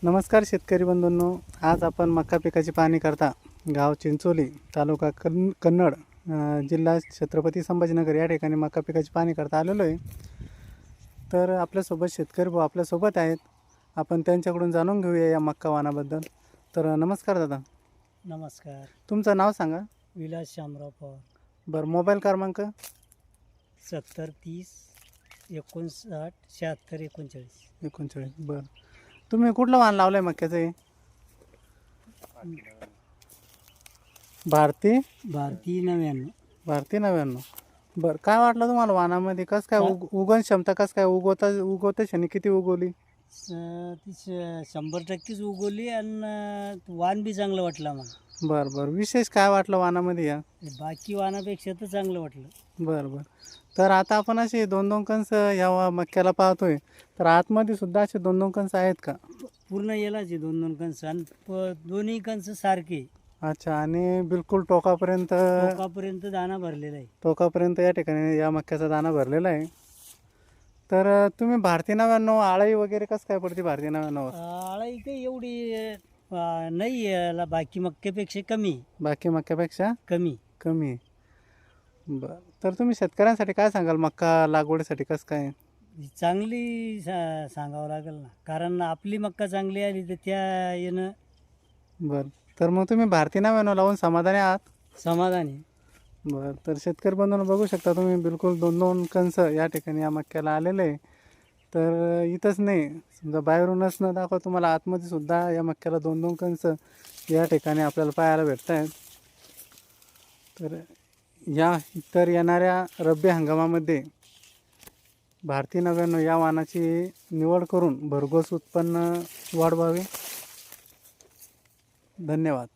नमस्कार शेतकरी बंधूंनो, आज आपण मका पिकाची पाहणी करता गाव चिंचोली, तालुका कन्नड, जिल्हा छत्रपती संभाजीनगर या ठिकाणी मका पिकाची पाहणी करता आलेलो आहे. तर आपल्यासोबत शेतकरी भाऊ आपल्यासोबत आहेत. आपण त्यांच्याकडून जाणून घेऊया या मक्का वाणाबद्दल. तर नमस्कार दादा. नमस्कार. तुमचं नाव सांगा. विलास शामराव पवार. बरं, मोबाईल क्रमांक 70 30 59 76 39. 39. बरं, तुम्ही कुठलं वाण लावलं आहे मक्याचं? हे भारती 99. 99. बरं, काय वाटलं तुम्हाला वाणामध्ये? कसं काय उगवण क्षमता, कसं काय उगवता क्षणी किती उगवली? ती 100%च उगवली आणि वाण बी चांगलं वाटलं आम्हाला. बरं, विशेष काय वाटलं वाणामध्ये या? बाकी वाणापेक्षा तर चांगलं वाटलं. बरं. तर आता आपण असे 2-2 कंस या मक्याला पाहतोय, तर आतमध्ये सुद्धा असे 2-2 कंस आहेत का? पूर्ण येलाचे 2-2 कंस आणि दोन्ही कंस सारखे. अच्छा, आणि बिलकुल टोकापर्यंत दाना भरलेला आहे. टोकापर्यंत या ठिकाणी या मक्याचा दाना भरलेला आहे. तर तुम्ही भारती 99 आळी वगैरे कसं काय पडते भारती 99? आळाई काही एवढी नाही याला, बाकी मक्यापेक्षा कमी. बाकी मक्यापेक्षा कमी. कमी. बरं, तर तुम्ही शेतकऱ्यांसाठी काय सांगाल मक्का लागवडीसाठी कसं काय? चांगली सांगावं लागेल ना, कारण आपली मक्का चांगली आली तर त्या येणं बरं, तर मग तुम्ही भारती 99 लावून समाधानी आहात? समाधानी. बरं, तर शेतकरी बंधूंनो बघू शकता तुम्ही, बिलकुल 2-2 कंस या ठिकाणी या मक्याला आलेले आहे. तर इथंच नाही, समजा बाहेरूनच न दाखवा तुम्हाला आतमध्ये सुद्धा या मक्याला 2-2 कंस या ठिकाणी आपल्याला पाहायला भेटत आहेत. तर येणाऱ्या रब्बी हंगामामध्ये भारती 99 या वाणाची निवड करून भरघोस उत्पन्न वाढवावे. धन्यवाद.